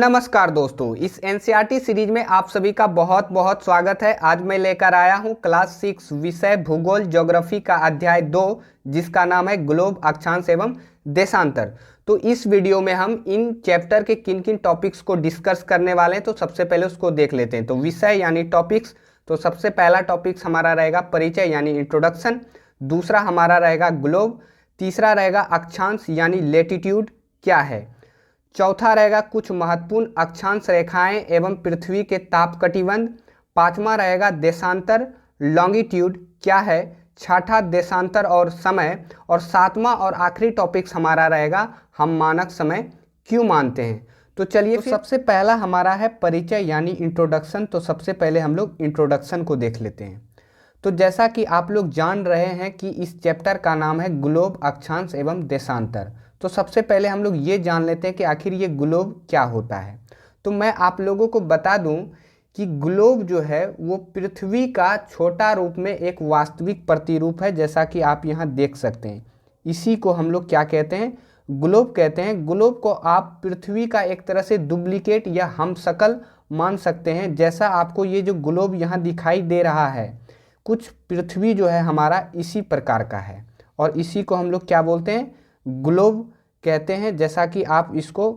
नमस्कार दोस्तों, इस एनसीईआरटी सीरीज में आप सभी का बहुत बहुत स्वागत है। आज मैं लेकर आया हूं क्लास 6 विषय भूगोल ज्योग्राफी का अध्याय 2 जिसका नाम है ग्लोब, अक्षांश एवं देशांतर। तो इस वीडियो में हम इन चैप्टर के किन किन टॉपिक्स को डिस्कस करने वाले हैं, तो सबसे पहले उसको देख लेते हैं। तो विषय यानी टॉपिक्स, तो सबसे पहला टॉपिक्स हमारा रहेगा परिचय यानी इंट्रोडक्शन, दूसरा हमारा रहेगा ग्लोब, तीसरा रहेगा अक्षांश यानी लेटीट्यूड क्या है, चौथा रहेगा कुछ महत्वपूर्ण अक्षांश रेखाएं एवं पृथ्वी के ताप कटिबंध, पांचवा रहेगा देशांतर लॉन्गिट्यूड क्या है, छठा देशांतर और समय, और सातवां और आखिरी टॉपिक्स हमारा रहेगा हम मानक समय क्यों मानते हैं। तो चलिए सबसे पहला हमारा है परिचय यानी इंट्रोडक्शन। तो सबसे पहले हम लोग इंट्रोडक्शन को देख लेते हैं। तो जैसा कि आप लोग जान रहे हैं कि इस चैप्टर का नाम है ग्लोब, अक्षांश एवं देशांतर। तो सबसे पहले हम लोग ये जान लेते हैं कि आखिर ये ग्लोब क्या होता है। तो मैं आप लोगों को बता दूं कि ग्लोब जो है वो पृथ्वी का छोटा रूप में एक वास्तविक प्रतिरूप है, जैसा कि आप यहाँ देख सकते हैं। इसी को हम लोग क्या कहते हैं, ग्लोब कहते हैं। ग्लोब को आप पृथ्वी का एक तरह से डुप्लीकेट या हमशक्ल मान सकते हैं। जैसा आपको ये जो ग्लोब यहाँ दिखाई दे रहा है, कुछ पृथ्वी जो है हमारा इसी प्रकार का है, और इसी को हम लोग क्या बोलते हैं, ग्लोब कहते हैं, जैसा कि आप इसको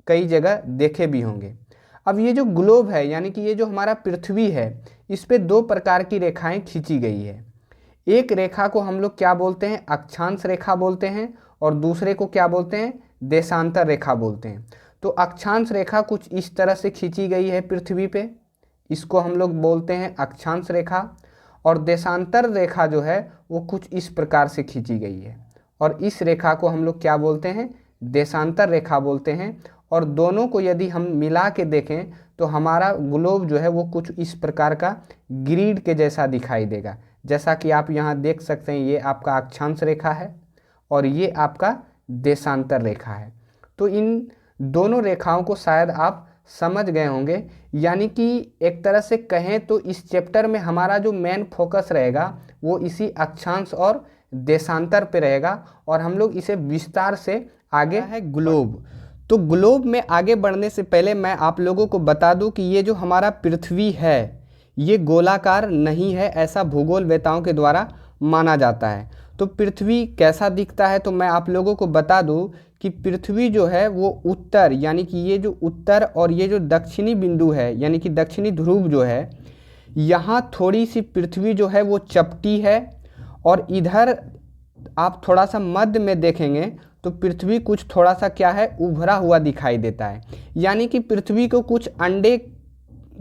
कई जगह देखे भी होंगे। अब ये जो ग्लोब है यानी कि ये जो हमारा पृथ्वी है, इस पे दो प्रकार की रेखाएं खींची गई है। एक रेखा को हम लोग क्या बोलते हैं, अक्षांश रेखा बोलते हैं, और दूसरे को क्या बोलते हैं, देशांतर रेखा बोलते हैं। तो अक्षांश रेखा कुछ इस तरह से खींची गई है पृथ्वी पे, इसको हम लोग बोलते हैं अक्षांश रेखा, और देशांतर रेखा जो है वो कुछ इस प्रकार से खींची गई है, और इस रेखा को हम लोग क्या बोलते हैं, देशांतर रेखा बोलते हैं। और दोनों को यदि हम मिला के देखें तो हमारा ग्लोब जो है वो कुछ इस प्रकार का ग्रिड के जैसा दिखाई देगा। जैसा कि आप यहाँ देख सकते हैं, ये आपका अक्षांश रेखा है और ये आपका देशांतर रेखा है। तो इन दोनों रेखाओं को शायद आप समझ गए होंगे। यानी कि एक तरह से कहें तो इस चैप्टर में हमारा जो मेन फोकस रहेगा वो इसी अक्षांश और देशांतर पे रहेगा, और हम लोग इसे विस्तार से आगे है ग्लोब। तो ग्लोब में आगे बढ़ने से पहले मैं आप लोगों को बता दूं कि ये जो हमारा पृथ्वी है ये गोलाकार नहीं है, ऐसा भूगोलवेताओं के द्वारा माना जाता है। तो पृथ्वी कैसा दिखता है, तो मैं आप लोगों को बता दूं कि पृथ्वी जो है वो उत्तर यानी कि ये जो उत्तर और ये जो दक्षिणी बिंदु है यानी कि दक्षिणी ध्रुव जो है, यहाँ थोड़ी सी पृथ्वी जो है वो चपटी है, और इधर आप थोड़ा सा मध्य में देखेंगे तो पृथ्वी कुछ थोड़ा सा क्या है, उभरा हुआ दिखाई देता है। यानी कि पृथ्वी को कुछ अंडे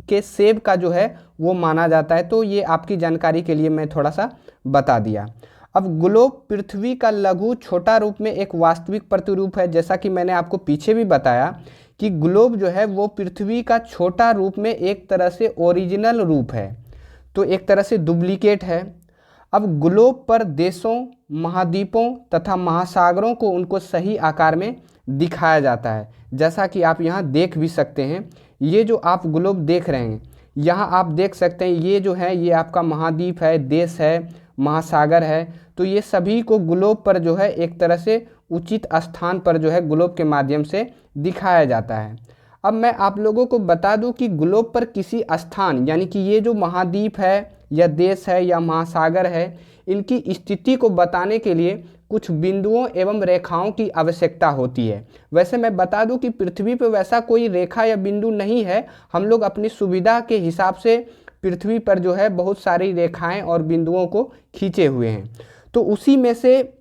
के सेब का जो है वो माना जाता है। तो ये आपकी जानकारी के लिए मैं थोड़ा सा बता दिया। अब ग्लोब पृथ्वी का लघु छोटा रूप में एक वास्तविक प्रतिरूप है। जैसा कि मैंने आपको पीछे भी बताया कि ग्लोब जो है वो पृथ्वी का छोटा रूप में एक तरह से ओरिजिनल रूप है, तो एक तरह से डुप्लीकेट है। अब ग्लोब पर देशों, महाद्वीपों तथा महासागरों को उनको सही आकार में दिखाया जाता है। जैसा कि आप यहाँ देख भी सकते हैं, ये जो आप ग्लोब देख रहे हैं यहाँ आप देख सकते हैं, ये जो है ये आपका महाद्वीप है, देश है, महासागर है। तो ये सभी को ग्लोब पर जो है एक तरह से उचित स्थान पर जो है ग्लोब के माध्यम से दिखाया जाता है। अब मैं आप लोगों को बता दूं कि ग्लोब पर किसी स्थान यानी कि ये जो महाद्वीप है या देश है या महासागर है, इनकी स्थिति को बताने के लिए कुछ बिंदुओं एवं रेखाओं की आवश्यकता होती है। वैसे मैं बता दूं कि पृथ्वी पर वैसा कोई रेखा या बिंदु नहीं है। हम लोग अपनी सुविधा के हिसाब से पृथ्वी पर जो है बहुत सारी रेखाएं और बिंदुओं को खींचे हुए हैं। तो उसी में से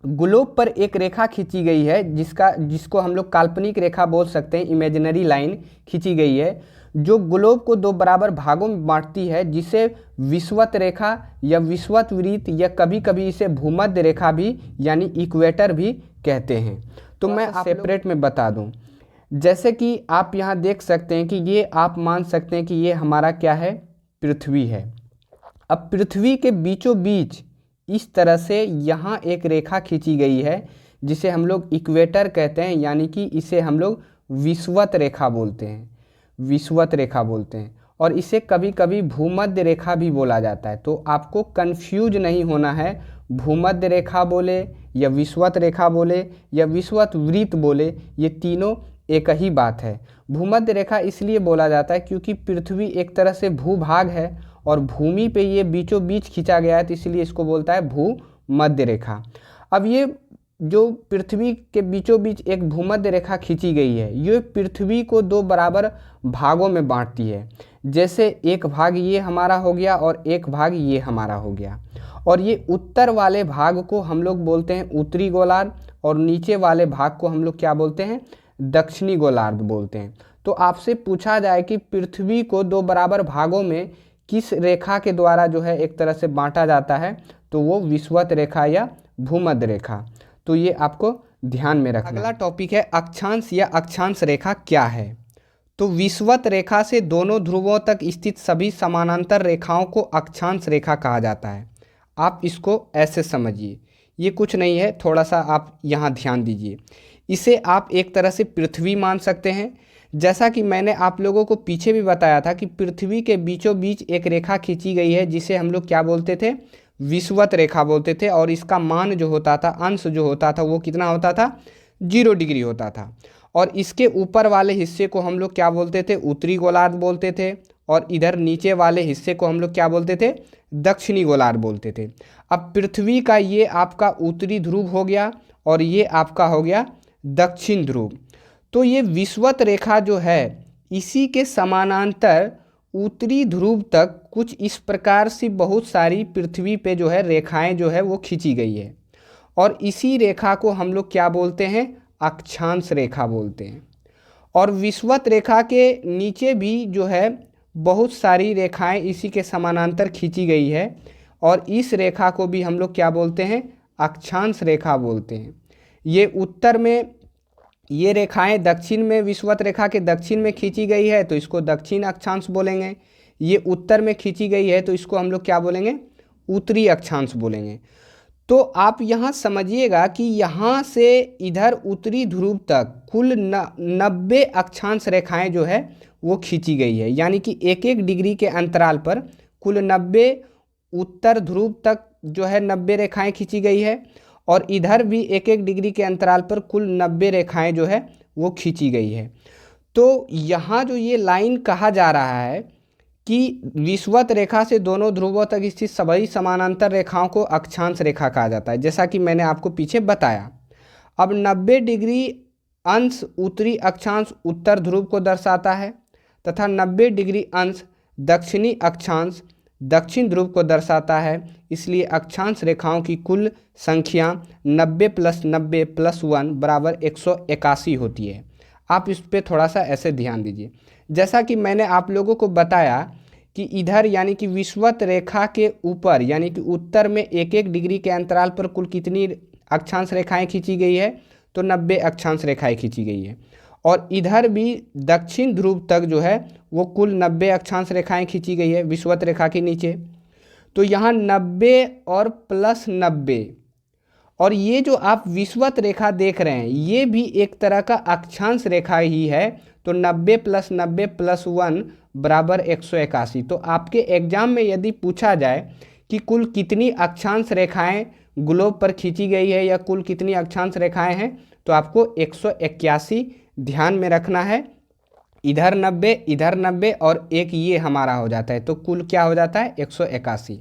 ग्लोब पर एक रेखा खींची गई है जिसको हम लोग काल्पनिक रेखा बोल सकते हैं, इमेजिनरी लाइन खींची गई है, जो ग्लोब को दो बराबर भागों में बांटती है, जिसे विषुवत रेखा या विषुवत वृत्त या कभी कभी इसे भूमध्य रेखा भी यानी इक्वेटर भी कहते हैं। तो मैं सेपरेट में बता दूं, जैसे कि आप यहाँ देख सकते हैं कि ये आप मान सकते हैं कि ये हमारा क्या है, पृथ्वी है। अब पृथ्वी के बीचों बीच इस तरह से यहाँ एक रेखा खींची गई है जिसे हम लोग इक्वेटर कहते हैं, यानी कि इसे हम लोग विषुवत रेखा बोलते हैं, विषुवत रेखा बोलते हैं, और इसे कभी कभी भूमध्य रेखा भी बोला जाता है। तो आपको कंफ्यूज नहीं होना है, भूमध्य रेखा बोले या विषुवत रेखा बोले या विषुवत वृत्त बोले, ये तीनों एक ही बात है। भूमध्य रेखा इसलिए बोला जाता है क्योंकि पृथ्वी एक तरह से भूभाग है और भूमि पे ये बीचों बीच खींचा गया है, तो इसलिए इसको बोलता है भूमध्य रेखा। अब ये जो पृथ्वी के बीचों बीच एक भूमध्य रेखा खींची गई है, ये पृथ्वी को दो बराबर भागों में बांटती है। जैसे एक भाग ये हमारा हो गया और एक भाग ये हमारा हो गया, और ये उत्तर वाले भाग को हम लोग बोलते हैं उत्तरी गोलार्ध और नीचे वाले भाग को हम लोग क्या बोलते हैं, दक्षिणी गोलार्ध बोलते हैं। तो आपसे पूछा जाए कि पृथ्वी को दो बराबर भागों में किस रेखा के द्वारा जो है एक तरह से बांटा जाता है, तो वो विषुवत रेखा या भूमध्य रेखा। तो ये आपको ध्यान में रखना। अगला टॉपिक है अक्षांश या अक्षांश रेखा क्या है। तो विषुवत रेखा से दोनों ध्रुवों तक स्थित सभी समानांतर रेखाओं को अक्षांश रेखा कहा जाता है। आप इसको ऐसे समझिए, ये कुछ नहीं है, थोड़ा सा आप यहाँ ध्यान दीजिए। इसे आप एक तरह से पृथ्वी मान सकते हैं। जैसा कि मैंने आप लोगों को पीछे भी बताया था कि पृथ्वी के बीचों बीच एक रेखा खींची गई है जिसे हम लोग क्या बोलते थे, विषुवत रेखा बोलते थे, और इसका मान जो होता था, अंश जो होता था, वो कितना होता था, 0 डिग्री होता था। और इसके ऊपर वाले हिस्से को हम लोग क्या बोलते थे, उत्तरी गोलार्ध बोलते थे, और इधर नीचे वाले हिस्से को हम लोग क्या बोलते थे, दक्षिणी गोलार्ध बोलते थे। अब पृथ्वी का ये आपका उत्तरी ध्रुव हो गया और ये आपका हो गया दक्षिण ध्रुव। तो ये विषुवत रेखा जो है इसी के समानांतर उत्तरी ध्रुव तक कुछ इस प्रकार से बहुत सारी पृथ्वी पे जो है रेखाएं जो है वो खींची गई है, और इसी रेखा को हम लोग क्या बोलते हैं, अक्षांश रेखा बोलते हैं। और विषुवत रेखा के नीचे भी जो है बहुत सारी रेखाएं इसी के समानांतर खींची गई है, और इस रेखा को भी हम लोग क्या बोलते हैं, अक्षांश रेखा बोलते हैं। ये उत्तर में ये रेखाएं दक्षिण में विषुवत रेखा के दक्षिण में खींची गई है तो इसको दक्षिण अक्षांश बोलेंगे। ये उत्तर में खींची गई है तो इसको हम लोग क्या बोलेंगे, उत्तरी अक्षांश बोलेंगे। तो आप यहाँ समझिएगा कि यहाँ से इधर उत्तरी ध्रुव तक कुल 90 अक्षांश रेखाएं जो है वो खींची गई है, यानी कि एक एक डिग्री के अंतराल पर कुल 90 उत्तर ध्रुव तक जो है 90 रेखाएं खींची गई है, और इधर भी एक एक डिग्री के अंतराल पर कुल 90 रेखाएं जो है वो खींची गई है। तो यहाँ जो ये लाइन कहा जा रहा है कि विषुवत रेखा से दोनों ध्रुवों तक स्थित सभी समानांतर रेखाओं को अक्षांश रेखा कहा जाता है, जैसा कि मैंने आपको पीछे बताया। अब 90 डिग्री अंश उत्तरी अक्षांश उत्तर ध्रुव को दर्शाता है तथा 90 डिग्री अंश दक्षिणी अक्षांश दक्षिण ध्रुव को दर्शाता है। इसलिए अक्षांश रेखाओं की कुल संख्या 90 + 90 + 1 बराबर 181 होती है। आप इस पर थोड़ा सा ऐसे ध्यान दीजिए। जैसा कि मैंने आप लोगों को बताया कि इधर यानी कि विषुवत रेखा के ऊपर यानी कि उत्तर में एक एक डिग्री के अंतराल पर कुल कितनी अक्षांश रेखाएं खींची गई है, तो 90 अक्षांश रेखाएं खींची गई है। और इधर भी दक्षिण ध्रुव तक जो है वो कुल 90 अक्षांश रेखाएं खींची गई है विषुवत रेखा के नीचे। तो यहाँ 90 और +90, और ये जो आप विषुवत रेखा देख रहे हैं ये भी एक तरह का अक्षांश रेखा ही है। तो 90 + 90 + 1 बराबर 181। तो आपके एग्जाम में यदि पूछा जाए कि कुल कितनी अक्षांश रेखाएं ग्लोब पर खींची गई है या कुल कितनी अक्षांश रेखाएं हैं, तो आपको 181 ध्यान में रखना है। इधर 90 और एक ये हमारा हो जाता है, तो कुल क्या हो जाता है, 181।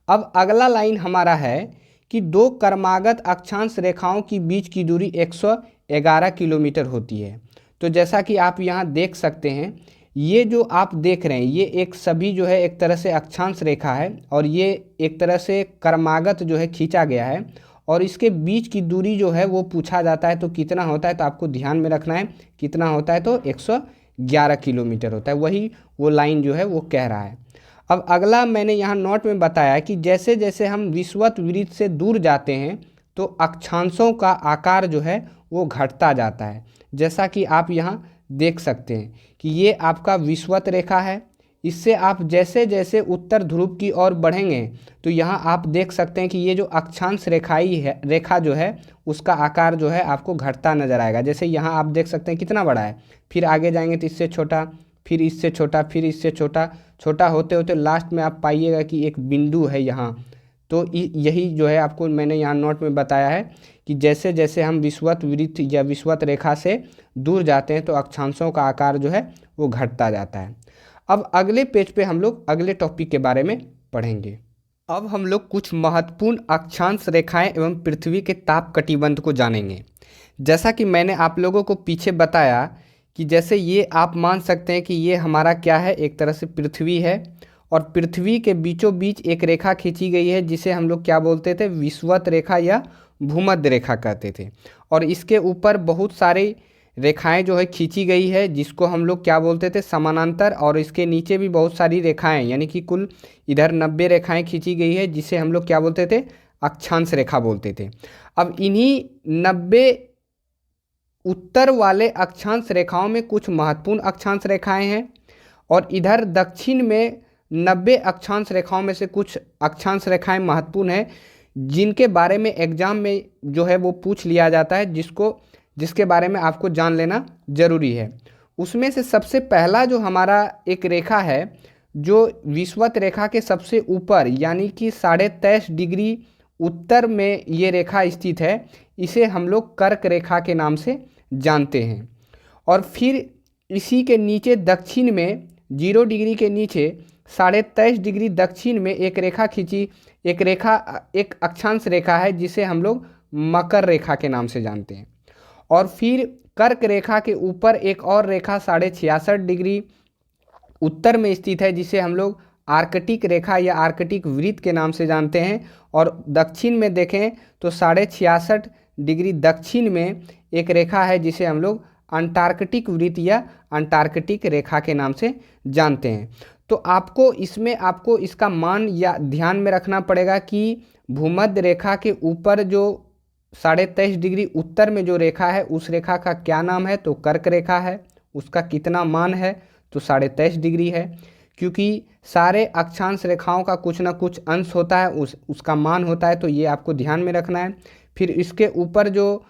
अब अगला लाइन हमारा है कि दो क्रमागत अक्षांश रेखाओं की बीच की दूरी 111 किलोमीटर होती है। तो जैसा कि आप यहाँ देख सकते हैं, ये जो आप देख रहे हैं ये एक सभी जो है एक तरह से अक्षांश रेखा है, और ये एक तरह से क्रमागत जो है खींचा गया है, और इसके बीच की दूरी जो है वो पूछा जाता है तो कितना होता है, तो आपको ध्यान में रखना है कितना होता है, तो 111 किलोमीटर होता है। वही वो लाइन जो है वो कह रहा है। अब अगला मैंने यहाँ नोट में बताया कि जैसे जैसे हम विषुवत वृत्त से दूर जाते हैं तो अक्षांशों का आकार जो है वो घटता जाता है। जैसा कि आप यहाँ देख सकते हैं कि ये आपका विषुवत रेखा है, इससे आप जैसे जैसे उत्तर ध्रुव की ओर बढ़ेंगे तो यहाँ आप देख सकते हैं कि ये जो अक्षांश रेखा जो है उसका आकार जो है आपको घटता नजर आएगा। जैसे यहाँ आप देख सकते हैं कितना बड़ा है, फिर आगे जाएंगे तो इससे छोटा, फिर इससे छोटा, फिर इससे छोटा, छोटा होते होते लास्ट में आप पाइएगा कि एक बिंदु है यहाँ, तो यही जो है आपको मैंने यहाँ नोट में बताया है कि जैसे जैसे हम विषुवत वृत्त या विषुवत रेखा से दूर जाते हैं तो अक्षांशों का आकार जो है वो घटता जाता है। अब अगले पेज पे हम लोग अगले टॉपिक के बारे में पढ़ेंगे। अब हम लोग कुछ महत्वपूर्ण अक्षांश रेखाएं एवं पृथ्वी के ताप कटिबंध को जानेंगे। जैसा कि मैंने आप लोगों को पीछे बताया कि जैसे ये आप मान सकते हैं कि ये हमारा क्या है, एक तरह से पृथ्वी है और पृथ्वी के बीचों बीच एक रेखा खींची गई है जिसे हम लोग क्या बोलते थे, विषुवत रेखा या भूमध्य रेखा कहते थे। और इसके ऊपर बहुत सारी रेखाएं जो है खींची गई है जिसको हम लोग क्या बोलते थे, समानांतर। और इसके नीचे भी बहुत सारी रेखाएं यानी कि कुल इधर 90 रेखाएं खींची गई है जिसे हम लोग क्या बोलते थे, अक्षांश रेखा बोलते थे। अब इन्हीं 90 उत्तर वाले अक्षांश रेखाओं में कुछ महत्वपूर्ण अक्षांश रेखाएं हैं और इधर दक्षिण में 90 अक्षांश रेखाओं में से कुछ अक्षांश रेखाएं महत्वपूर्ण हैं जिनके बारे में एग्जाम में जो है वो पूछ लिया जाता है, जिसके बारे में आपको जान लेना जरूरी है। उसमें से सबसे पहला जो हमारा एक रेखा है जो विषुवत रेखा के सबसे ऊपर यानी कि 23.5 डिग्री उत्तर में ये रेखा स्थित है, इसे हम लोग कर्क रेखा के नाम से जानते हैं। और फिर इसी के नीचे दक्षिण में 0 डिग्री के नीचे 23.5 डिग्री दक्षिण में एक रेखा खींची, एक अक्षांश रेखा है जिसे हम लोग मकर रेखा के नाम से जानते हैं। और फिर कर्क रेखा के ऊपर एक और रेखा 66.5 डिग्री उत्तर में स्थित है जिसे हम लोग आर्कटिक रेखा या आर्कटिक वृत्त के नाम से जानते हैं। और दक्षिण में देखें तो 66.5 डिग्री दक्षिण में एक रेखा है जिसे हम लोग अंटार्कटिक वृत्त या अंटार्कटिक रेखा के नाम से जानते हैं। तो आपको इसका मान या ध्यान में रखना पड़ेगा कि भूमध्य रेखा के ऊपर जो 23.5 डिग्री उत्तर में जो रेखा है उस रेखा का क्या नाम है, तो कर्क रेखा है। उसका कितना मान है, तो 23.5 डिग्री है। क्योंकि सारे अक्षांश रेखाओं का कुछ ना कुछ अंश होता है, उसका मान होता है, तो ये आपको ध्यान में रखना है। फिर इसके ऊपर जो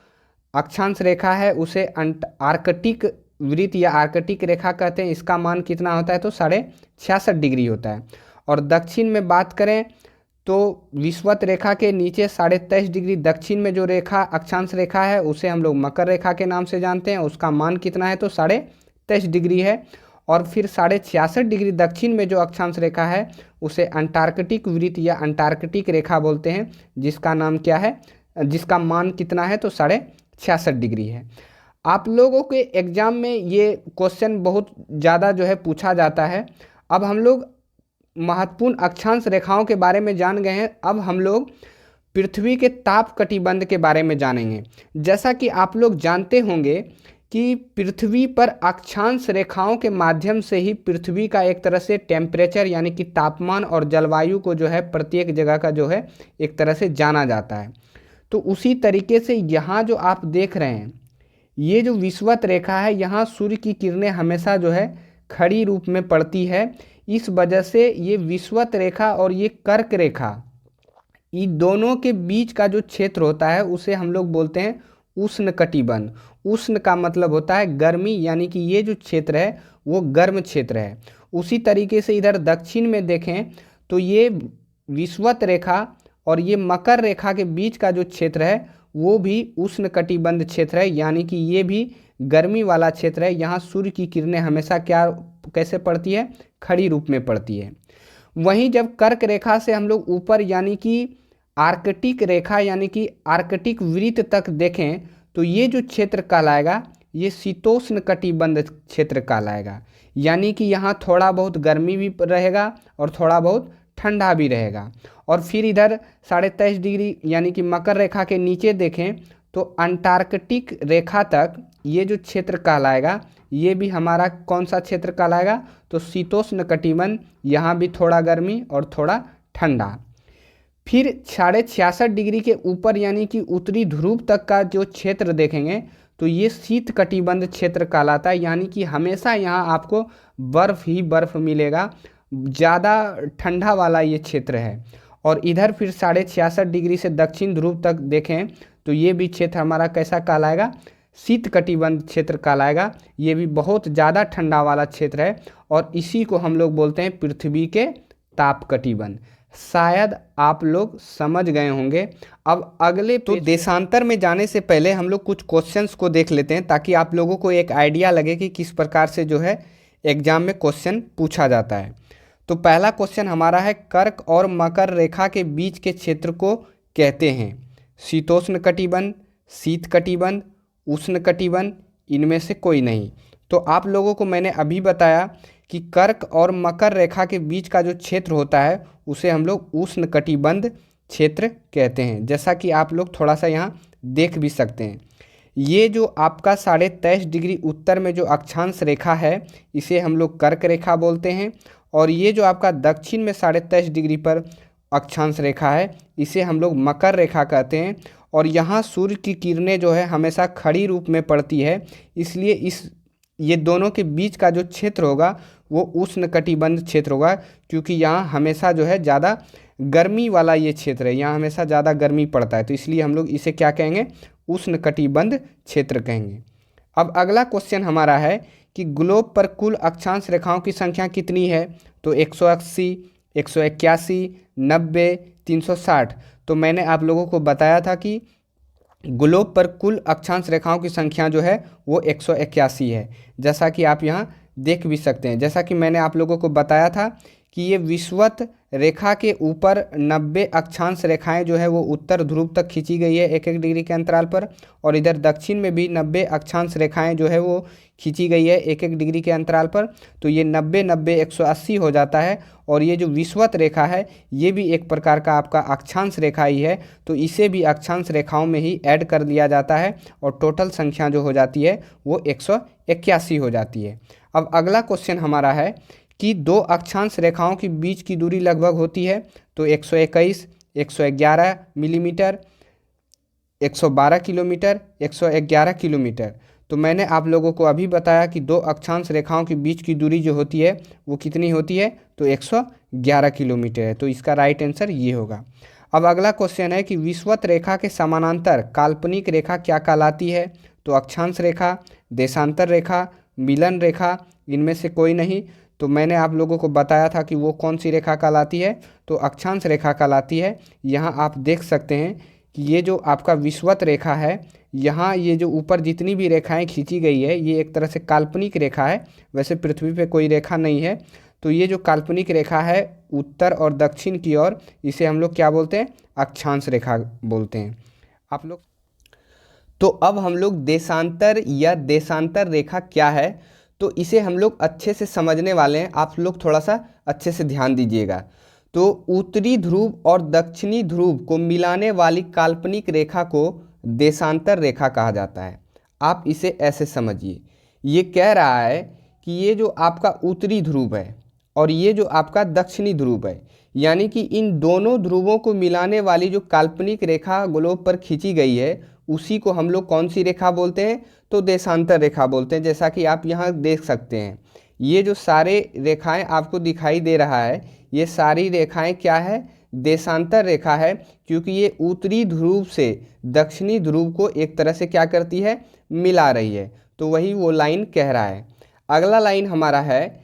अक्षांश रेखा है उसे आर्कटिक वृत्त या आर्कटिक रेखा कहते हैं, इसका मान कितना होता है, तो 66.5 डिग्री होता है। और दक्षिण में बात करें तो विषुवत रेखा के नीचे 23.5 डिग्री दक्षिण में जो रेखा अक्षांश रेखा है उसे हम लोग मकर रेखा के नाम से जानते हैं, उसका मान कितना है, तो 23.5 डिग्री है। और फिर 66.5 डिग्री दक्षिण में जो अक्षांश रेखा है उसे अंटार्कटिक वृत्त या अंटार्कटिक रेखा बोलते हैं, जिसका नाम क्या है, जिसका मान कितना है, तो 66.5 डिग्री है। आप लोगों के एग्जाम में ये क्वेश्चन बहुत ज़्यादा जो है पूछा जाता है। अब हम लोग महत्वपूर्ण अक्षांश रेखाओं के बारे में जान गए हैं, अब हम लोग पृथ्वी के ताप कटिबंध के बारे में जानेंगे। जैसा कि आप लोग जानते होंगे कि पृथ्वी पर अक्षांश रेखाओं के माध्यम से ही पृथ्वी का एक तरह से टेम्परेचर यानी कि तापमान और जलवायु को जो है प्रत्येक जगह का जो है एक तरह से जाना जाता है। तो उसी तरीके से यहाँ जो आप देख रहे हैं ये जो विषुवत रेखा है, यहाँ सूर्य की किरणें हमेशा जो है खड़ी रूप में पड़ती है। इस वजह से ये विषुवत रेखा और ये कर्क रेखा, इन दोनों के बीच का जो क्षेत्र होता है उसे हम लोग बोलते हैं उष्ण कटिबंध। उष्ण का मतलब होता है गर्मी, यानी कि ये जो क्षेत्र है वो गर्म क्षेत्र है। उसी तरीके से इधर दक्षिण में देखें तो ये विषुवत रेखा और ये मकर रेखा के बीच का जो क्षेत्र है वो भी उष्ण कटिबंध क्षेत्र है, यानी कि ये भी गर्मी वाला क्षेत्र है। यहाँ सूर्य की किरणें हमेशा कैसे पड़ती है, खड़ी रूप में पड़ती है। वहीं जब कर्क रेखा से हम लोग ऊपर यानी कि आर्कटिक रेखा यानी कि आर्कटिक वृत्त तक देखें तो ये जो क्षेत्र कहलाएगा ये शीतोष्ण कटिबंध क्षेत्र कहलाएगा, यानी कि यहाँ थोड़ा बहुत गर्मी भी रहेगा और थोड़ा बहुत ठंडा भी रहेगा। और फिर इधर 23.5 डिग्री यानी कि मकर रेखा के नीचे देखें तो अंटार्कटिक रेखा तक ये जो क्षेत्र कहलाएगा ये भी हमारा कौन सा क्षेत्र कहलाएगा, तो शीतोष्ण कटिबंध। यहाँ भी थोड़ा गर्मी और थोड़ा ठंडा। फिर 66.5 डिग्री के ऊपर यानी कि उत्तरी ध्रुव तक का जो क्षेत्र देखेंगे तो ये शीत कटिबंध क्षेत्र कहलाता है, यानी कि हमेशा यहाँ आपको बर्फ़ ही बर्फ़ मिलेगा, ज़्यादा ठंडा वाला ये क्षेत्र है। और इधर फिर 66.5 डिग्री से दक्षिण ध्रुव तक देखें तो ये भी क्षेत्र हमारा कैसा कहलाएगा, शीत कटिबंध क्षेत्र कहलाएगा। ये भी बहुत ज़्यादा ठंडा वाला क्षेत्र है और इसी को हम लोग बोलते हैं पृथ्वी के ताप कटिबंध। शायद आप लोग समझ गए होंगे। अब अगले तो देशांतर में जाने से पहले हम लोग कुछ क्वेश्चंस को देख लेते हैं, ताकि आप लोगों को एक आइडिया लगे कि किस प्रकार से जो है एग्जाम में क्वेश्चन पूछा जाता है। तो पहला क्वेश्चन हमारा है, कर्क और मकर रेखा के बीच के क्षेत्र को कहते हैं शीतोष्ण कटिबंध, शीत कटिबंध, उष्ण कटिबंध, इनमें से कोई नहीं। तो आप लोगों को मैंने अभी बताया कि कर्क और मकर रेखा के बीच का जो क्षेत्र होता है उसे हम लोग उष्ण कटिबंध क्षेत्र कहते हैं, जैसा कि आप लोग थोड़ा सा यहाँ देख भी सकते हैं। ये जो आपका 23.5 डिग्री उत्तर में जो अक्षांश रेखा है इसे हम लोग कर्क रेखा बोलते हैं, और ये जो आपका दक्षिण में 23.5 डिग्री पर अक्षांश रेखा है इसे हम लोग मकर रेखा कहते हैं। और यहाँ सूर्य की किरणें जो है हमेशा खड़ी रूप में पड़ती है, इसलिए ये दोनों के बीच का जो क्षेत्र होगा वो उष्ण कटिबंध क्षेत्र होगा, क्योंकि यहाँ हमेशा जो है ज़्यादा गर्मी वाला ये क्षेत्र है, यहाँ हमेशा ज़्यादा गर्मी पड़ता है, तो इसलिए हम लोग इसे क्या कहेंगे, उष्ण कटिबंध क्षेत्र कहेंगे। अब अगला क्वेश्चन हमारा है कि ग्लोब पर कुल अक्षांश रेखाओं की संख्या कितनी है। तो 180, 181, 90, 360। तो मैंने आप लोगों को बताया था कि ग्लोब पर कुल अक्षांश रेखाओं की संख्या जो है वो 181 है, जैसा कि आप यहाँ देख भी सकते हैं। जैसा कि मैंने आप लोगों को बताया था कि ये विषुवत रेखा के ऊपर 90 अक्षांश रेखाएं जो है वो उत्तर ध्रुव तक खींची गई है 1-1 डिग्री के अंतराल पर, और इधर दक्षिण में भी 90 अक्षांश रेखाएं जो है वो खींची गई है 1-1 डिग्री के अंतराल पर। तो ये 90-90 180 हो जाता है, और ये जो विषुवत रेखा है ये भी एक प्रकार का आपका अक्षांश रेखा ही है, तो इसे भी अक्षांश रेखाओं में ही ऐड कर दिया जाता है, और टोटल संख्या जो हो जाती है वो 181 हो जाती है। अब अगला क्वेश्चन हमारा है कि दो अक्षांश रेखाओं के बीच की दूरी लगभग होती है। तो 121, 111 मिलीमीटर, 112 किलोमीटर, 111 किलोमीटर। तो मैंने आप लोगों को अभी बताया कि दो अक्षांश रेखाओं के बीच की दूरी जो होती है वो कितनी होती है, तो 111 किलोमीटर है। तो इसका राइट आंसर ये होगा। अब अगला क्वेश्चन है कि विषुवत रेखा के समानांतर काल्पनिक रेखा क्या कहलाती है। तो अक्षांश रेखा, देशांतर रेखा, मिलन रेखा, इनमें से कोई नहीं। तो मैंने आप लोगों को बताया था कि वो कौन सी रेखा कहलाती है, तो अक्षांश रेखा कहलाती है। यहाँ आप देख सकते हैं कि ये जो आपका विषुवत रेखा है, यहाँ ये जो ऊपर जितनी भी रेखाएं खींची गई है ये एक तरह से काल्पनिक रेखा है, वैसे पृथ्वी पे कोई रेखा नहीं है। तो ये जो काल्पनिक रेखा है उत्तर और दक्षिण की ओर, इसे हम लोग क्या बोलते हैं, अक्षांश रेखा बोलते हैं आप लोग। तो अब हम लोग देशांतर या देशांतर रेखा क्या है, तो इसे हम लोग अच्छे से समझने वाले हैं। आप लोग थोड़ा सा अच्छे से ध्यान दीजिएगा। तो उत्तरी ध्रुव और दक्षिणी ध्रुव को मिलाने वाली काल्पनिक रेखा को देशांतर रेखा कहा जाता है। आप इसे ऐसे समझिए, ये कह रहा है कि ये जो आपका उत्तरी ध्रुव है और ये जो आपका दक्षिणी ध्रुव है, यानी कि इन दोनों ध्रुवों को मिलाने वाली जो काल्पनिक रेखा ग्लोब पर खींची गई है उसी को हम लोग कौन सी रेखा बोलते हैं, तो देशांतर रेखा बोलते हैं। जैसा कि आप यहाँ देख सकते हैं, ये जो सारे रेखाएं आपको दिखाई दे रहा है ये सारी रेखाएं क्या है, देशांतर रेखा है, क्योंकि ये उत्तरी ध्रुव से दक्षिणी ध्रुव को एक तरह से क्या करती है, मिला रही है। तो वही वो लाइन कह रहा है। अगला लाइन हमारा है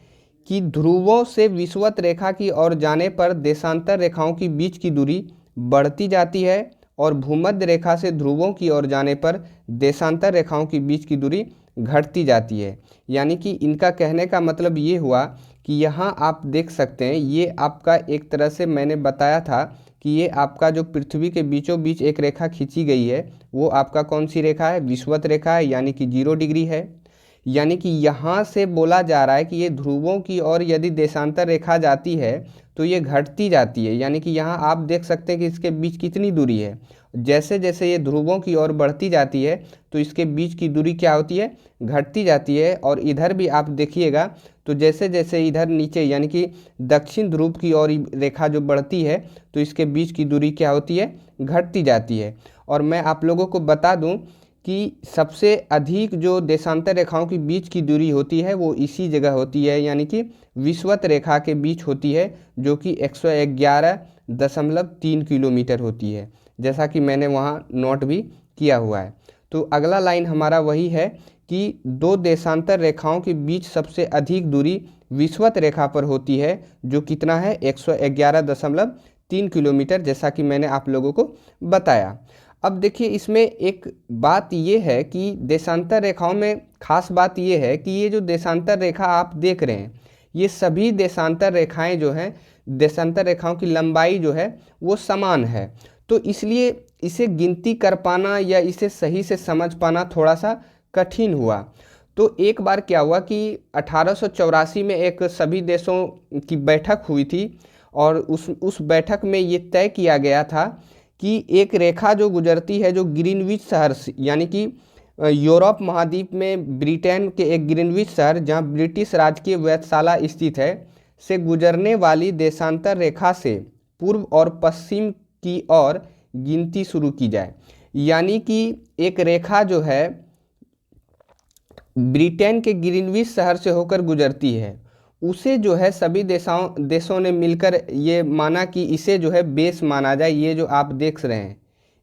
कि ध्रुवों से विषुवत रेखा की ओर जाने पर देशांतर रेखाओं की बीच की दूरी बढ़ती जाती है, और भूमध्य रेखा से ध्रुवों की ओर जाने पर देशांतर रेखाओं की बीच की दूरी घटती जाती है। यानी कि इनका कहने का मतलब ये हुआ कि यहाँ आप देख सकते हैं, ये आपका एक तरह से मैंने बताया था कि ये आपका जो पृथ्वी के बीचों बीच एक रेखा खींची गई है वो आपका कौन सी रेखा है, विषुवत रेखा है, यानी कि 0 डिग्री है। यानी कि यहाँ से बोला जा रहा है कि ये ध्रुवों की ओर यदि देशांतर रेखा जाती है तो ये घटती जाती है। यानी कि यहाँ आप देख सकते हैं कि इसके बीच कितनी दूरी है। जैसे जैसे ये ध्रुवों की ओर बढ़ती जाती है तो इसके बीच की दूरी क्या होती है, घटती जाती है। और इधर भी आप देखिएगा तो जैसे जैसे इधर नीचे यानी कि दक्षिण ध्रुव की ओर रेखा जो बढ़ती है तो इसके बीच की दूरी क्या होती है, घटती जाती है। और मैं आप लोगों को बता दूं कि सबसे अधिक जो देशांतर रेखाओं की बीच की दूरी होती है वो इसी जगह होती है, यानी कि विषुवत रेखा के बीच होती है, जो कि 111.3 किलोमीटर होती है, जैसा कि मैंने वहाँ नोट भी किया हुआ है। तो अगला लाइन हमारा वही है कि दो देशांतर रेखाओं के बीच सबसे अधिक दूरी विषुवत रेखा पर होती है, जो कितना है, 3 किलोमीटर, जैसा कि मैंने आप लोगों को बताया। अब देखिए इसमें एक बात ये है कि देशांतर रेखाओं में खास बात ये है कि ये जो देशांतर रेखा आप देख रहे हैं, ये सभी देशांतर रेखाएं जो हैं, देशांतर रेखाओं की लंबाई जो है वो समान है। तो इसलिए इसे गिनती कर पाना या इसे सही से समझ पाना थोड़ा सा कठिन हुआ। तो एक बार क्या हुआ कि 1884 में एक सभी देशों की बैठक हुई थी और उस बैठक में ये तय किया गया था कि एक रेखा जो गुजरती है, जो ग्रीनविच शहर से, यानी कि यूरोप महाद्वीप में ब्रिटेन के एक ग्रीनविच शहर जहाँ ब्रिटिश राज की वेधशाला स्थित है, से गुजरने वाली देशांतर रेखा से पूर्व और पश्चिम की ओर गिनती शुरू की जाए। यानी कि एक रेखा जो है ब्रिटेन के ग्रीनविच शहर से होकर गुजरती है, उसे जो है सभी देशों ने मिलकर ये माना कि इसे जो है बेस माना जाए। ये जो आप देख रहे हैं,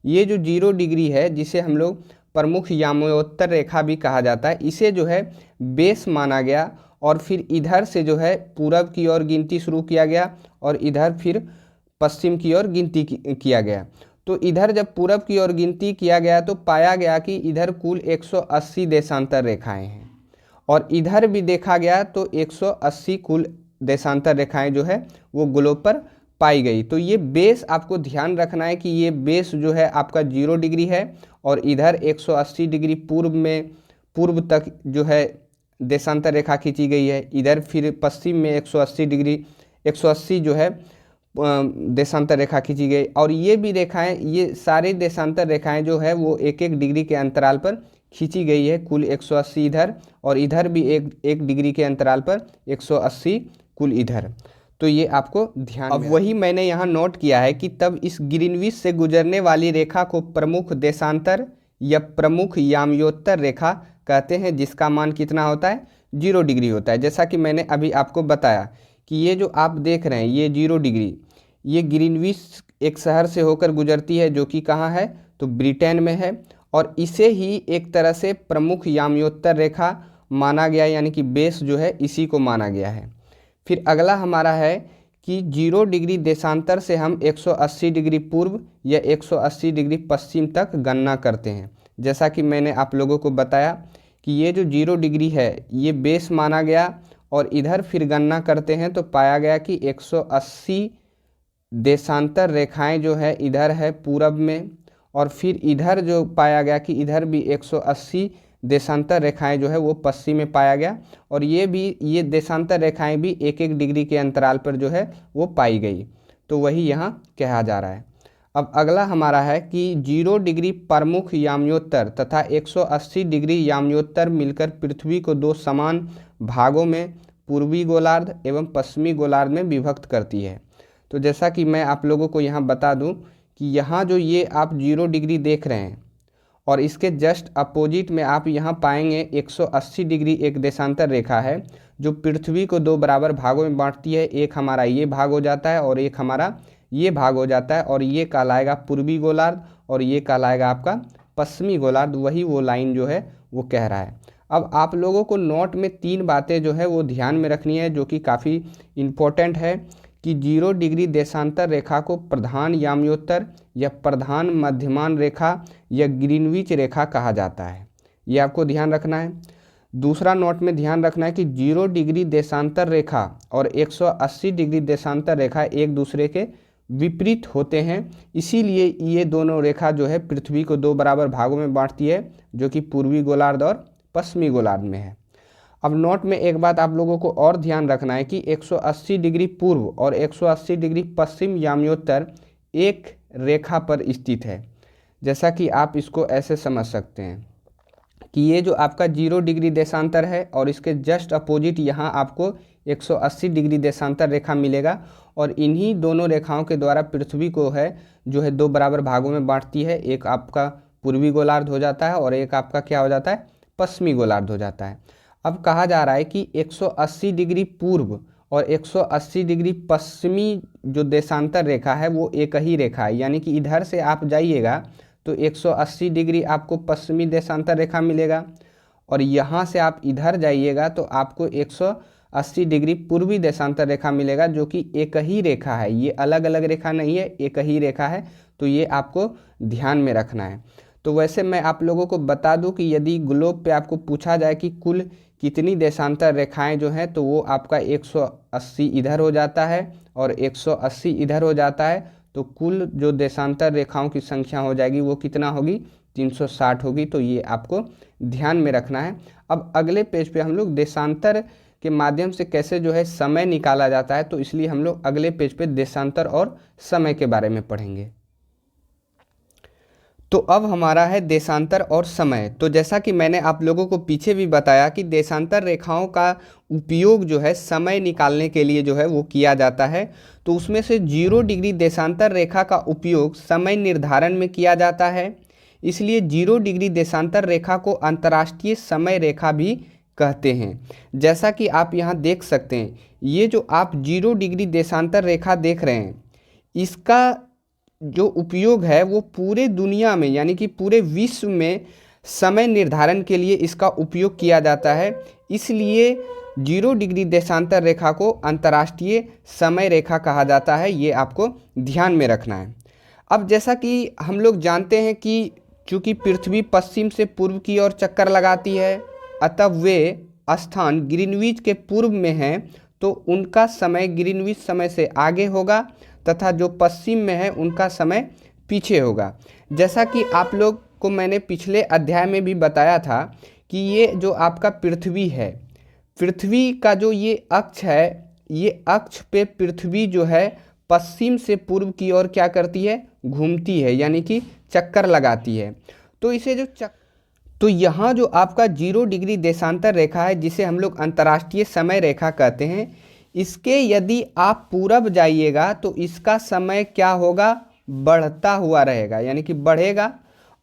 ये जो 0 डिग्री है, जिसे हम लोग प्रमुख यामोत्तर रेखा भी कहा जाता है, इसे जो है बेस माना गया। और फिर इधर से जो है पूरब की ओर गिनती शुरू किया गया और इधर फिर पश्चिम की ओर गिनती किया गया। तो इधर जब पूरब की ओर गिनती किया गया तो पाया गया कि इधर कुल 180 देशांतर रेखाएं हैं और इधर भी देखा गया तो 180 कुल देशांतर रेखाएं जो है वो ग्लोब पर पाई गई। तो ये बेस आपको ध्यान रखना है कि ये बेस जो है आपका 0 डिग्री है और इधर 180 डिग्री पूर्व तक जो है देशांतर रेखा खींची गई है। इधर फिर पश्चिम में 180 जो है देशांतर रेखा खींची गई। और ये भी रेखाएं, ये सारे देशांतर रेखाएं जो है वो 1-1 डिग्री के अंतराल पर खींची गई है। कुल 180 इधर और इधर भी 1 डिग्री के अंतराल पर 180 कुल इधर। तो ये आपको ध्यान। अब वही मैंने यहाँ नोट किया है कि तब इस ग्रीनविच से गुजरने वाली रेखा को प्रमुख देशांतर या प्रमुख यामयोत्तर रेखा कहते हैं, जिसका मान कितना होता है, 0 डिग्री होता है। जैसा कि मैंने अभी आपको बताया कि ये जो आप देख रहे हैं ये 0 डिग्री, ये ग्रीनविच एक शहर से होकर गुजरती है जो कि कहाँ है, तो ब्रिटेन में है। और इसे ही एक तरह से प्रमुख यामयोत्तर रेखा माना गया, यानी कि बेस जो है इसी को माना गया है। फिर अगला हमारा है कि 0 डिग्री देशांतर से हम 180 डिग्री पूर्व या 180 डिग्री पश्चिम तक गणना करते हैं। जैसा कि मैंने आप लोगों को बताया कि ये जो 0 डिग्री है ये बेस माना गया और इधर फिर गणना करते हैं तो पाया गया कि 180 देशांतर रेखाएं जो है इधर है पूरब में, और फिर इधर जो पाया गया कि इधर भी 180 देशांतर रेखाएं जो है वो पश्चिम में पाया गया। और ये देशांतर रेखाएं भी 1-1 डिग्री के अंतराल पर जो है वो पाई गई। तो वही यहाँ कहा जा रहा है। अब अगला हमारा है कि 0 डिग्री प्रमुख यामयोत्तर तथा 180 डिग्री यामयोत्तर मिलकर पृथ्वी को 2 समान भागों में पूर्वी गोलार्ध एवं पश्चिमी गोलार्ध में विभक्त करती है। तो जैसा कि मैं आप लोगों को यहाँ बता दूँ कि यहाँ जो ये आप 0 डिग्री देख रहे हैं और इसके जस्ट अपोजिट में आप यहाँ पाएंगे 180 डिग्री एक देशांतर रेखा है जो पृथ्वी को 2 बराबर भागों में बांटती है। एक हमारा ये भाग हो जाता है और एक हमारा ये भाग हो जाता है, और ये कहलाएगा पूर्वी गोलार्ध और ये कहलाएगा आपका पश्चिमी गोलार्ध। वही वो लाइन जो है वो कह रहा है। अब आप लोगों को नोट में 3 बातें जो है वो ध्यान में रखनी है जो कि काफ़ी इम्पोर्टेंट है कि 0 डिग्री देशांतर रेखा को प्रधान यामयोत्तर या प्रधान मध्यमान रेखा या ग्रीनविच रेखा कहा जाता है। ये आपको ध्यान रखना है। दूसरा नोट में ध्यान रखना है कि 0 डिग्री देशांतर रेखा और 180 डिग्री देशांतर रेखा एक दूसरे के विपरीत होते हैं, इसीलिए ये दोनों रेखा जो है पृथ्वी को 2 बराबर भागों में बांटती है जो कि पूर्वी गोलार्ध और पश्चिमी गोलार्ध में है। अब नोट में एक बात आप लोगों को और ध्यान रखना है कि 180 डिग्री पूर्व और 180 डिग्री पश्चिम यामयोत्तर एक रेखा पर स्थित है। जैसा कि आप इसको ऐसे समझ सकते हैं कि ये जो आपका 0 डिग्री देशांतर है और इसके जस्ट अपोजिट यहाँ आपको 180 डिग्री देशांतर रेखा मिलेगा, और इन्हीं दोनों रेखाओं के द्वारा पृथ्वी को है जो है 2 बराबर भागों में बांटती है। एक आपका पूर्वी गोलार्ध हो जाता है और एक आपका क्या हो जाता है, पश्चिमी गोलार्ध हो जाता है। अब कहा जा रहा है कि 180 डिग्री पूर्व और 180 डिग्री पश्चिमी जो देशांतर रेखा है वो एक ही रेखा है, यानी कि इधर से आप जाइएगा तो 180 डिग्री आपको पश्चिमी देशांतर रेखा मिलेगा और यहाँ से आप इधर जाइएगा तो आपको 80 डिग्री पूर्वी देशांतर रेखा मिलेगा, जो कि एक ही रेखा है, ये अलग अलग रेखा नहीं है, एक ही रेखा है। तो ये आपको ध्यान में रखना है। तो वैसे मैं आप लोगों को बता दूं कि यदि ग्लोब पे आपको पूछा जाए कि कुल कितनी देशांतर रेखाएं जो हैं, तो वो आपका 180 इधर हो जाता है और 180 इधर हो जाता है। तो कुल जो देशांतर रेखाओं की संख्या हो जाएगी वो कितना होगी, 360 होगी। तो ये आपको ध्यान में रखना है। अब अगले पेज पे हम लोग देशांतर के माध्यम से कैसे जो है समय निकाला जाता है, तो इसलिए हम लोग अगले पेज पे देशांतर और समय के बारे में पढ़ेंगे। तो अब हमारा है देशांतर और समय। तो जैसा कि मैंने आप लोगों को पीछे भी बताया कि देशांतर रेखाओं का उपयोग जो है समय निकालने के लिए जो है वो किया जाता है। तो उसमें से 0 डिग्री देशांतर रेखा का उपयोग समय निर्धारण में किया जाता है, इसलिए 0 डिग्री देशांतर रेखा को अंतर्राष्ट्रीय समय रेखा भी कहते हैं। जैसा कि आप यहाँ देख सकते हैं, ये जो आप 0 डिग्री देशांतर रेखा देख रहे हैं, इसका जो उपयोग है वो पूरे दुनिया में यानी कि पूरे विश्व में समय निर्धारण के लिए इसका उपयोग किया जाता है। इसलिए 0 डिग्री देशांतर रेखा को अंतर्राष्ट्रीय समय रेखा कहा जाता है, ये आपको ध्यान में रखना है। अब जैसा कि हम लोग जानते हैं कि चूँकि पृथ्वी पश्चिम से पूर्व की ओर चक्कर लगाती है, अतः वे स्थान ग्रीनविच के पूर्व में हैं, तो उनका समय ग्रीनविच समय से आगे होगा तथा जो पश्चिम में है उनका समय पीछे होगा। जैसा कि आप लोग को मैंने पिछले अध्याय में भी बताया था कि ये जो आपका पृथ्वी है, पृथ्वी का जो ये अक्ष है, ये अक्ष पे पृथ्वी जो है पश्चिम से पूर्व की ओर क्या करती है, घूमती है, यानी कि चक्कर लगाती है। तो इसे जो तो यहाँ जो आपका 0 डिग्री देशांतर रेखा है, जिसे हम लोग अंतर्राष्ट्रीय समय रेखा कहते हैं, इसके यदि आप पूरब जाइएगा तो इसका समय क्या होगा, बढ़ता हुआ रहेगा, यानी कि बढ़ेगा,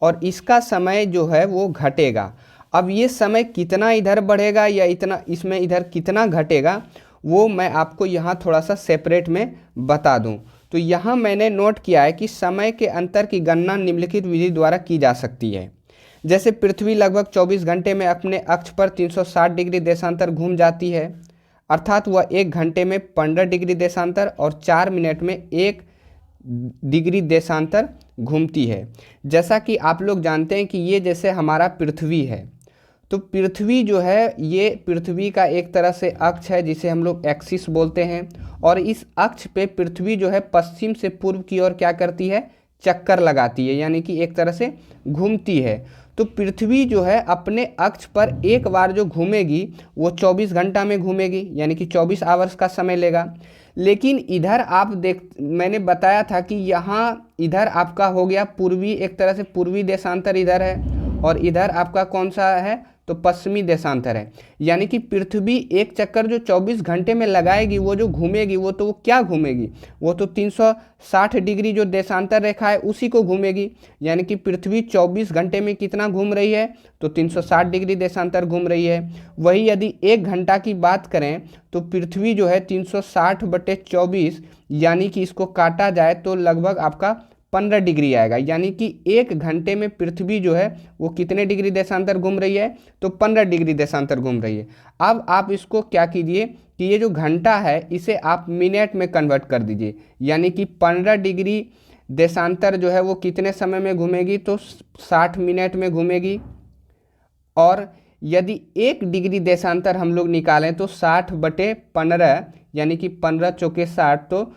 और इसका समय जो है वो घटेगा। अब ये समय कितना इधर बढ़ेगा या इतना इसमें इधर कितना घटेगा, वो मैं आपको यहाँ थोड़ा सा सेपरेट में बता दूँ। तो यहाँ मैंने नोट किया है कि समय के अंतर की गणना निम्नलिखित विधि द्वारा की जा सकती है। जैसे पृथ्वी लगभग 24 घंटे में अपने अक्ष पर 360 डिग्री देशांतर घूम जाती है, अर्थात वह 1 घंटे में 15 डिग्री देशांतर और 4 मिनट में 1 डिग्री देशांतर घूमती है। जैसा कि आप लोग जानते हैं कि ये जैसे हमारा पृथ्वी है, तो पृथ्वी जो है ये पृथ्वी का एक तरह से अक्ष है जिसे हम लोग एक्सिस बोलते हैं, और इस अक्ष पे पृथ्वी जो है पश्चिम से पूर्व की ओर क्या करती है, चक्कर लगाती है, यानी कि एक तरह से घूमती है। तो पृथ्वी जो है अपने अक्ष पर एक बार जो घूमेगी वो 24 घंटा में घूमेगी, यानी कि 24 आवर्स का समय लेगा। लेकिन इधर आप मैंने बताया था कि यहाँ इधर आपका हो गया पूर्वी, एक तरह से पूर्वी देशांतर इधर है, और इधर आपका कौन सा है, तो पश्चिमी देशांतर है। यानी कि पृथ्वी एक चक्कर जो 24 घंटे में लगाएगी, वो जो घूमेगी वो तो क्या घूमेगी, वो तो 360 डिग्री जो देशांतर रेखा है उसी को घूमेगी। यानी कि पृथ्वी 24 घंटे में कितना घूम रही है, तो 360 डिग्री देशांतर घूम रही है। वही यदि 1 घंटा की बात करें तो पृथ्वी जो है 360/24, यानी कि इसको काटा जाए तो लगभग आपका 15 डिग्री आएगा। यानी कि 1 घंटे में पृथ्वी जो है वो कितने डिग्री देशांतर घूम रही है, तो 15 डिग्री देशांतर घूम रही है। अब आप इसको क्या कीजिए कि ये जो घंटा है इसे आप मिनट में कन्वर्ट कर दीजिए, यानी कि 15 डिग्री देशांतर जो है वो कितने समय में घूमेगी, तो 60 मिनट में घूमेगी। और यदि 1 डिग्री देशांतर हम लोग निकालें तो 60/15, यानी कि 15 चौके 60, तो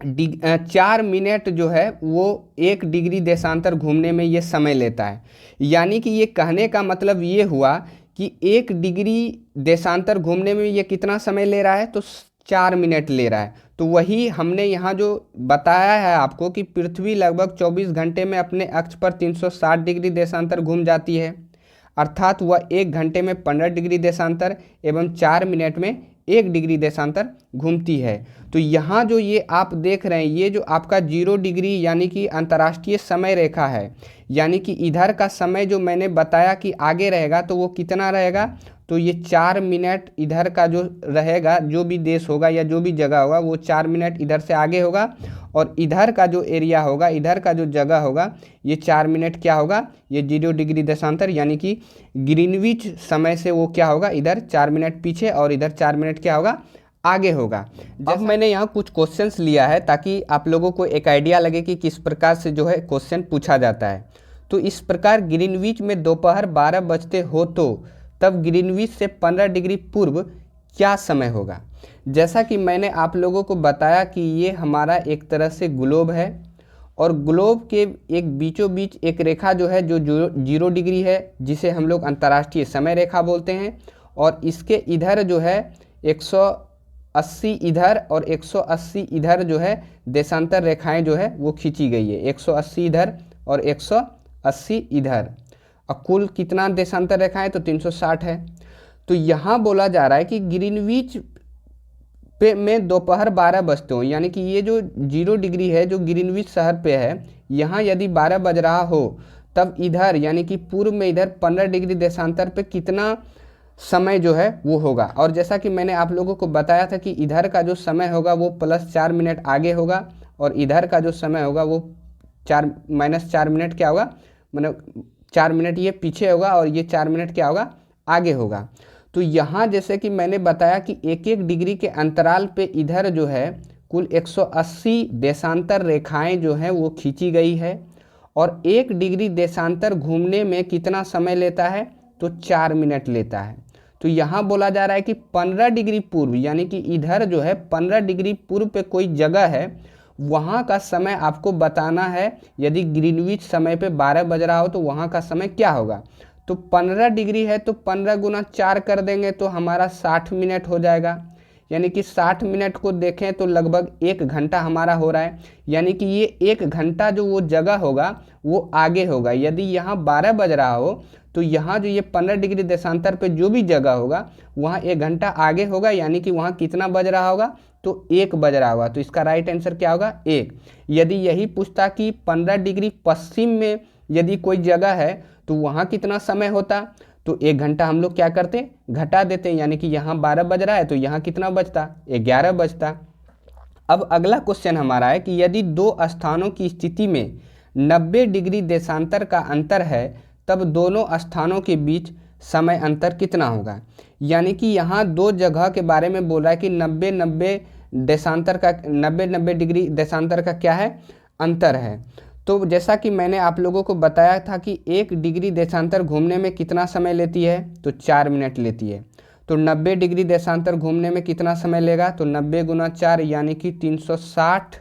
4 मिनट जो है वो 1 डिग्री देशांतर घूमने में ये समय लेता है। यानी कि ये कहने का मतलब ये हुआ कि 1 डिग्री देशांतर घूमने में ये कितना समय ले रहा है, तो 4 मिनट ले रहा है। तो वही हमने यहाँ जो बताया है आपको कि पृथ्वी लगभग 24 घंटे में अपने अक्ष पर 360 डिग्री देशांतर घूम जाती है, अर्थात वह 1 घंटे में 15 डिग्री देशांतर एवं 4 मिनट में 1 डिग्री देशांतर घूमती है। तो यहाँ जो ये आप देख रहे हैं, ये जो आपका 0 डिग्री यानी कि अंतर्राष्ट्रीय समय रेखा है, यानी कि इधर का समय जो मैंने बताया कि आगे रहेगा, तो वो कितना रहेगा, तो ये 4 मिनट इधर का जो रहेगा, जो भी देश होगा या जो भी जगह होगा वो 4 मिनट इधर से आगे होगा, और इधर का जो एरिया होगा, इधर का जो जगह होगा, ये 4 मिनट क्या होगा, ये 0 डिग्री देशांतर यानी कि ग्रीनविच समय से वो क्या होगा, इधर 4 मिनट पीछे और इधर 4 मिनट क्या होगा, आगे होगा। अब मैंने यहाँ कुछ क्वेश्चंस लिया है ताकि आप लोगों को एक आइडिया लगे कि किस प्रकार से जो है क्वेश्चन पूछा जाता है। तो इस प्रकार ग्रीनविच में दोपहर 12 बजते हो तो तब ग्रीनविच से 15 डिग्री पूर्व क्या समय होगा। जैसा कि मैंने आप लोगों को बताया कि ये हमारा एक तरह से ग्लोब है, और ग्लोब के एक बीचों बीच एक रेखा जो है जो 0 डिग्री है, जिसे हम लोग अंतर्राष्ट्रीय समय रेखा बोलते हैं, और इसके इधर जो है 180 इधर और 180 इधर जो है देशांतर रेखाएं जो है वो खींची गई है, 180 इधर और 180 इधर, और कुल कितना देशांतर रेखाएं, तो 360 है। तो यहाँ बोला जा रहा है कि ग्रीनविच पे में दोपहर 12 बजते हो, यानी कि ये जो 0 डिग्री है जो ग्रीनविच शहर पे है, यहाँ यदि 12 बज रहा हो तब इधर यानी कि पूर्व में इधर 15 डिग्री देशांतर पे कितना समय जो है वो होगा। और जैसा कि मैंने आप लोगों को बताया था कि इधर का जो समय होगा वो +4 मिनट आगे होगा, और इधर का जो समय होगा वो -4 मिनट क्या होगा, मतलब 4 मिनट ये पीछे होगा और ये 4 मिनट क्या होगा, आगे होगा। तो यहाँ जैसे कि मैंने बताया कि 1-1 डिग्री के अंतराल पे इधर जो है कुल 180 देशांतर रेखाएं जो हैं वो खींची गई है, और 1 डिग्री देशांतर घूमने में कितना समय लेता है, तो 4 मिनट लेता है। तो यहाँ बोला जा रहा है कि 15 डिग्री पूर्व यानी कि इधर जो है 15 डिग्री पूर्व पे कोई जगह है, वहाँ का समय आपको बताना है। यदि ग्रीनविच समय पे 12 बज रहा हो तो वहाँ का समय क्या होगा। तो 15 डिग्री है तो 15 गुना 4 कर देंगे तो हमारा 60 मिनट हो जाएगा, यानी कि 60 मिनट को देखें तो लगभग 1 घंटा हमारा हो रहा है, यानी कि ये 1 घंटा जो वो जगह होगा वो आगे होगा। यदि यहाँ 12 बज रहा हो तो यहाँ जो ये 15 डिग्री देशांतर पे जो भी जगह होगा वहाँ 1 घंटा आगे होगा, यानी कि वहाँ कितना बज रहा होगा, तो 1 बज रहा होगा। तो इसका राइट आंसर क्या होगा, 1। यदि यही पूछता कि 15 डिग्री पश्चिम में यदि कोई जगह है तो वहाँ कितना समय होता, तो 1 घंटा हम लोग क्या करते, घटा देते, यानी कि यहाँ 12 बज रहा है तो यहाँ कितना बजता, 11 बजता। अब अगला क्वेश्चन हमारा है कि यदि 2 स्थानों की स्थिति में 90 डिग्री देशांतर का अंतर है तब दोनों स्थानों के बीच समय अंतर कितना होगा। यानी कि यहाँ 2 जगह के बारे में बोल रहा है कि 90-90 देशांतर का 90-90 डिग्री देशांतर का क्या है, अंतर है। तो जैसा कि मैंने आप लोगों को बताया था कि 1 डिग्री देशांतर घूमने में कितना समय लेती है, तो 4 मिनट लेती है। तो 90 डिग्री देशांतर घूमने में कितना समय लेगा, तो 90 गुना 4 यानी कि 360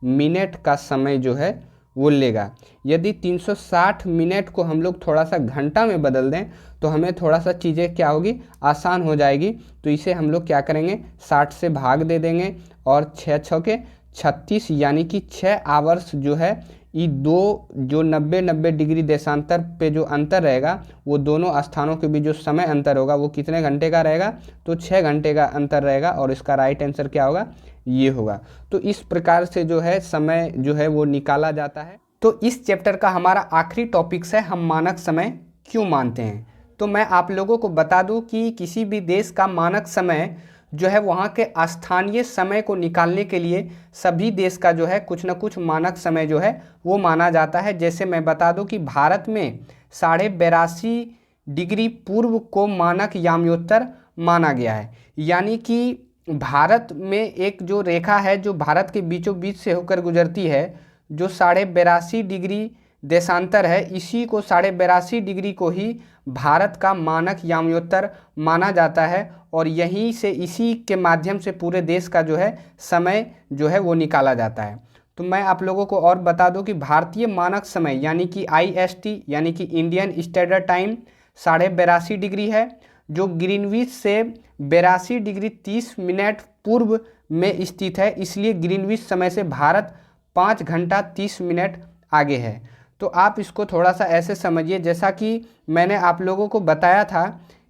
मिनट का समय जो है वो लेगा। यदि 360 मिनट को हम लोग थोड़ा सा घंटा में बदल दें तो हमें थोड़ा सा चीज़ें क्या होगी, आसान हो जाएगी। तो इसे हम लोग क्या करेंगे, 60 से भाग दे देंगे, और 6 छके 36 यानी कि 6 आवर्स जो है ये 2 जो 90-90 डिग्री देशांतर पे जो अंतर रहेगा वो दोनों स्थानों के बीच जो समय अंतर होगा वो कितने घंटे का रहेगा, तो 6 घंटे का अंतर रहेगा, और इसका राइट आंसर क्या होगा, ये होगा। तो इस प्रकार से जो है समय जो है वो निकाला जाता है। तो इस चैप्टर का हमारा आखिरी टॉपिक्स है हम मानक समय क्यों मानते हैं। तो मैं आप लोगों को बता दूं कि किसी भी देश का मानक समय जो है वहाँ के स्थानीय समय को निकालने के लिए सभी देश का जो है कुछ न कुछ मानक समय जो है वो माना जाता है। जैसे मैं बता दूं कि भारत में 82.5 डिग्री पूर्व को मानक याम्योत्तर माना गया है, यानी कि भारत में एक जो रेखा है जो भारत के बीचों बीच से होकर गुजरती है, जो 82.5 डिग्री देशांतर है, इसी को 82.5 डिग्री को ही भारत का मानक याम्योत्तर माना जाता है, और यहीं से इसी के माध्यम से पूरे देश का जो है समय जो है वो निकाला जाता है। तो मैं आप लोगों को और बता दूं कि भारतीय मानक समय यानी कि IST यानी कि इंडियन स्टैंडर्ड टाइम 82.5 डिग्री है, जो ग्रीनविच से 82 डिग्री 30 मिनट पूर्व में स्थित है, इसलिए ग्रीनविच समय से भारत 5 घंटा 30 मिनट आगे है। तो आप इसको थोड़ा सा ऐसे समझिए, जैसा कि मैंने आप लोगों को बताया था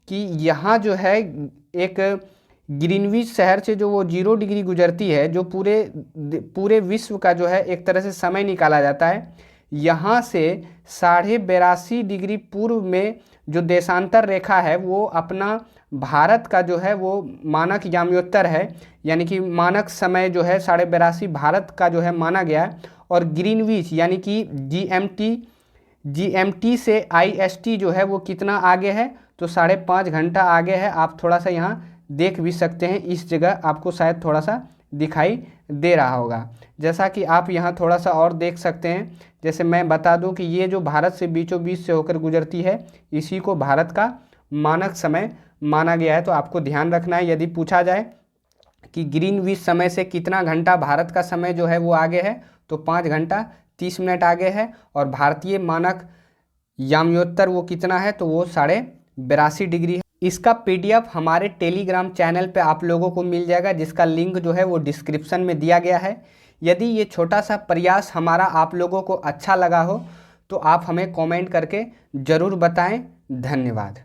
कि यहाँ जो है एक ग्रीनविच शहर से जो वो 0 डिग्री गुजरती है, जो पूरे विश्व का जो है एक तरह से समय निकाला जाता है। यहाँ से 82.5 डिग्री पूर्व में जो देशांतर रेखा है वो अपना भारत का जो है वो मानक याम्योत्तर है, यानी कि मानक समय जो है 82.5 भारत का जो है माना गया है। और ग्रीनविच यानी कि जीएमटी से आईएसटी जो है वो कितना आगे है, तो 5.5 घंटा आगे है। आप थोड़ा सा यहाँ देख भी सकते हैं, इस जगह आपको शायद थोड़ा सा दिखाई दे रहा होगा। जैसा कि आप यहाँ थोड़ा सा और देख सकते हैं, जैसे मैं बता दूं कि ये जो भारत से बीचों बीच से होकर गुजरती है, इसी को भारत का मानक समय माना गया है। तो आपको ध्यान रखना है, यदि पूछा जाए कि ग्रीनविच समय से कितना घंटा भारत का समय जो है वो आगे है, तो 5 घंटा 30 मिनट आगे है। और भारतीय मानक याम्योत्तर वो कितना है, तो वो 82.5 डिग्री है। इसका पीडीएफ हमारे टेलीग्राम चैनल पे आप लोगों को मिल जाएगा, जिसका लिंक जो है वो डिस्क्रिप्शन में दिया गया है। यदि ये छोटा सा प्रयास हमारा आप लोगों को अच्छा लगा हो तो आप हमें कमेंट करके ज़रूर बताएं। धन्यवाद।